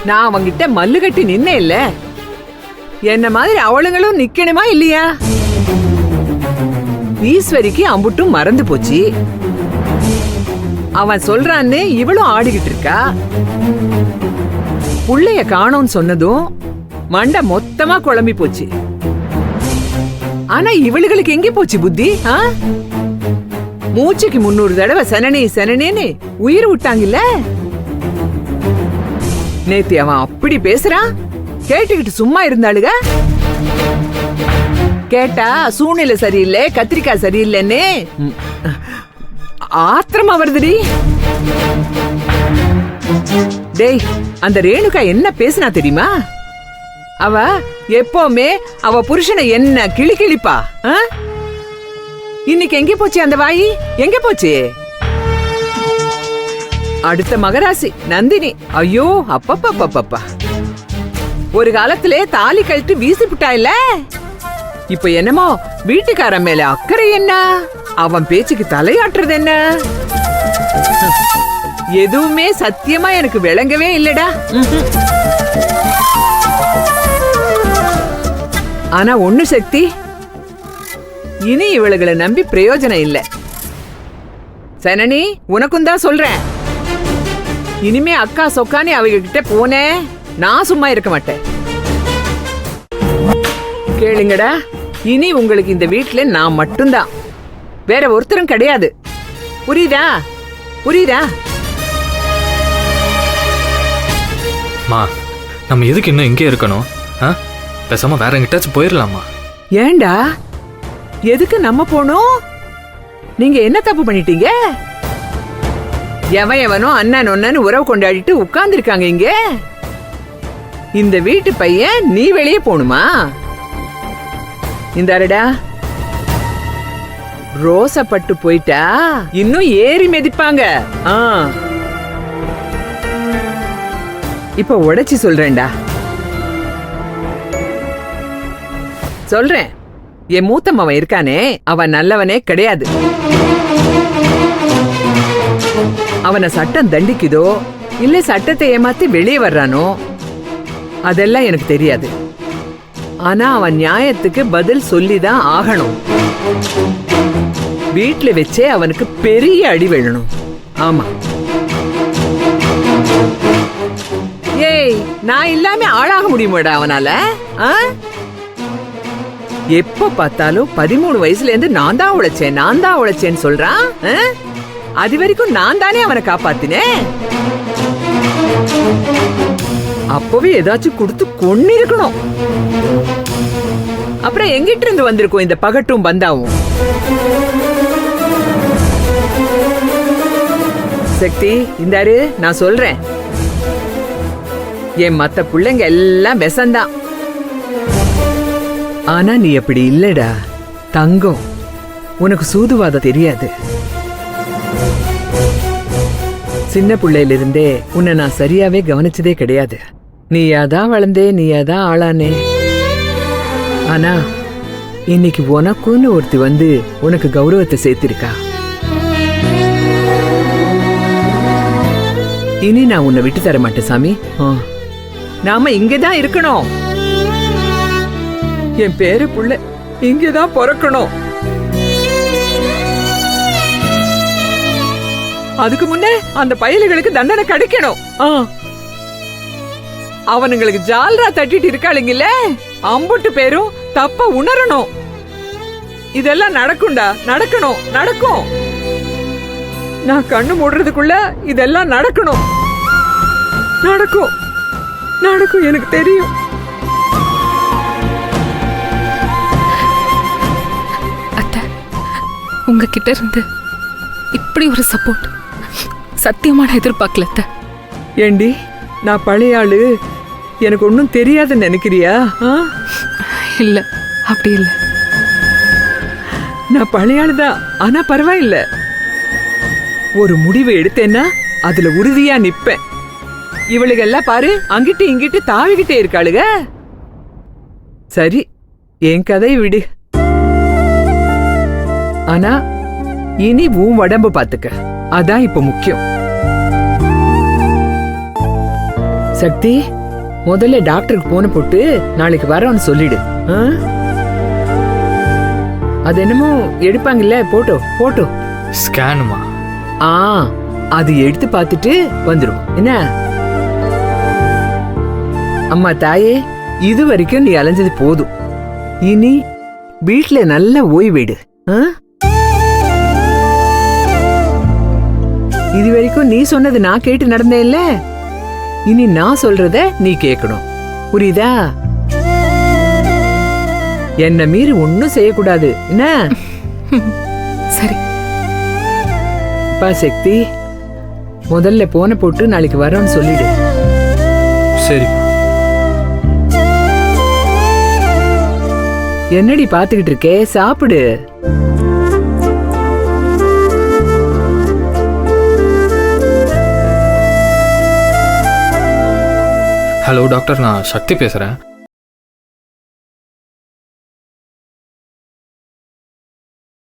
நான் அவங்கிட்ட மல்லு கட்டி நின்னே இல்ல. என்ன மாதிரி அவளுங்களும் நிக்கணுமா இல்லையா? ஈஸ்வரிக்கு அம்புட்டும் மறந்து போச்சு. அவன் சொல்றான்னு இவளும் ஆடிக்கிட்டு இருக்கா. புள்ளைய காணோன்னு சொன்னதும் மண்டை மொத்தமா குழம்பி போச்சு. ஆனா இவளுகளுக்கு எங்க போச்சு புத்தி? மூச்சுக்கு 300 தடவை சனனே சனனேன்னு உயிர் விட்டாங்கல்ல. நேத்து அவன் அப்படி பேசுறான், கேட்டுக்கிட்டு சும்மா இருந்தாளுக. கேட்டா சூழ்நிலை சரியில்லை, கத்திரிக்காய் சரியில்லைன்னு ஆத்திரமா வருதுடி. டேய், அந்த ரேணுகா என்ன பேசினா தெரியுமா? அவ எப்பவுமே அவ புருஷனை என்ன கிளி கிளிப்பா. இன்னைக்கு எங்க போச்சு அந்த வாயி? எங்க போச்சு? அடுத்த மகராசி நந்தினி. ஐயோ அப்பப்பப்பப்பா, ஒரு காலத்திலே தாலி கழட்டி வீசி புட்டா இல்ல. இப்ப என்னமோ வீட்டுக்காரன் மேல அக்கறை என்ன, அவன் பேச்சுக்கு தலையாட்டுறது என்ன, எதுவுமே சத்தியமா எனக்கு விளங்கவே இல்லடா. ஆனா ஒண்ணு சக்தி, இனி இவளுகளை நம்பி பிரயோஜனம் இல்ல. சனனி, உனக்கும் தான் சொல்றேன். இனிமே அக்கா சொக்கானி அவங்க கிட்ட போனே, நான் சும்மா இருக்க மாட்டேன். கேளுங்கடா, இனி உங்களுக்கு இந்த வீட்டுல நான் மட்டும்தான், வேற ஒருத்தரும் கிடையாது. புரியுதா? புரியுதா? மா, நம்ம எதுக்கு இன்னும் இங்கே இருக்கணும்? பேசாம வேற எங்கிட்டாச்சும் போயிடலாமா? ஏண்டா, எதுக்கு நம்ம போனோம்? நீங்க என்ன தப்பு பண்ணிட்டீங்க? எவன் எவனோ அண்ணன் ஒன்னு உறவு கொண்டாடிட்டு உட்கார்ந்து இருக்காங்க இங்க. இந்த வீட்டு பையன் நீ வெளியே போணுமா? இந்தாருடா, ரோசப்பட்டு போயிட்டா இன்னும் ஏறி மிதிப்பாங்க. இப்ப உடைச்சு சொல்றேன்டா, சொல்றேன். என் மூத்த மவன் இருக்கானே, அவன் நல்லவனே கிடையாது. அவனை சட்டம் தண்டிக்குதோ இல்ல சட்டத்தை ஏமாத்தி வெளியே வர்றானோ அதெல்லாம் எனக்கு தெரியாது. ஆனா அவன் நியாயத்துக்கு பதில் சொல்லிதான் ஆகணும். வீட்டுல வச்சே அவனுக்கு பெரிய அடி விழணும். ஆமா. ஏய், நான் இல்லாம ஆளாக முடியுமாடா அவனால? எப்ப பார்த்தாலும் 13 வயசுல இருந்து நான் தான் உழைச்சேன்னு சொல்றான். அது வரைக்கும் நான் தானே அவனை காப்பாத்தினேன். அப்பவே ஏதாச்சும் கொடுத்து கொன்னு இருக்கணும். அப்புறம் எங்கிட்ட இருந்து வந்திருக்கும் இந்த பகட்டும் பந்தாவும்? சக்தி, இந்தாரு, நான் சொல்றேன். என் மத்த பிள்ளைங்க எல்லாம் விஷந்தான். ஆனா நீ அப்படி இல்லடா தங்கம். உனக்கு சூதுவாத தெரியாது. சின்ன பிள்ளையிலிருந்தே உன்னை நான் சரியாவே கவனிச்சதே கிடையாது. நீயாதான் வளர்ந்தே, நீயாதான் ஆளானே. ஆனா இன்னைக்கு உனக்குன்னு ஒருத்தி வந்து உனக்கு கௌரவத்தை சேர்த்திருக்கா. இனி நான் உன்னை விட்டு தர மாட்டேன் சாமி. நாம இங்கதான் இருக்கணும். என் பேரு புள்ள இங்கதான் பிறக்கணும். அதுக்கு முன்னே அந்த பயலுகளுக்கு தண்டனை கிடைக்கணும். அவனுங்களுக்கு ஜால்ரா தட்டிட்டு இருக்காளுங்கல்ல, அம்புட்டு பேரும் தப்ப உணரணும். இதெல்லாம் நடக்கும்டா, நடக்கணும், நடக்கும். நான் கண்ணு மூடுறதுக்குள்ள இதெல்லாம் நடக்கணும். நடக்கும், நடக்கும், எனக்கு தெரியும். அத்தை, உங்ககிட்ட இருந்து இப்படி ஒரு சப்போர்ட் சத்தியமான எதிர்பார்க்கல. ஏண்டி, நான் பழைய ஆளு, எனக்கு ஒன்னும் தெரியாதுன்னு நினைக்கிறியா? இல்ல, அப்படி இல்ல. நான் பழைய ஆளுதான், ஆனா பரவாயில்ல. ஒரு முடிவு எடுத்தேன்னா அதுல உறுதியா நிப்பேன். இவளுக எல்லாம் பாரு, அங்கிட்டு இங்கிட்டு தாவிக்கிட்டே இருக்காளுக. சரி, என் கதை விடு. ஆனா இனி உன் உடம்பு பாத்துக்க, அதான் இப்ப முக்கியம். சக்தி, முதல்ல டாக்டருக்கு போன போட்டு நாளைக்கு வரோன்னு சொல்லிடு. ஆ? அது என்னமோ எடுப்பாங்கல்ல, போட்டோ. ஸ்கேனுமா? ஆ, அது எடுத்து பார்த்துட்டு வந்துரும் என்ன? அம்மா தாயே, இது வரைக்கும் நீ அலைஞ்சது போதும். இனி வீட்டுல நல்ல ஓய்வெடு. ஆ? இது வரைக்கும் நீ சொன்னது நான் கேட்டு நடந்தேன் இல்ல, இனி நான் சொல்றத நீ கேட்கணும். புரியுதா? என்ன மீறி ஒன்னும் செய்யக்கூடாது என்ன? சரி. பா சக்தி, முதல்ல போன போட்டு நாளைக்கு வரோன்னு சொல்லிடு. சரி. என்னடி பாத்துக்கிட்டு இருக்கே, சாப்பிடு. ஹலோ டாக்டர், நான் சக்தி பேசுகிறேன்.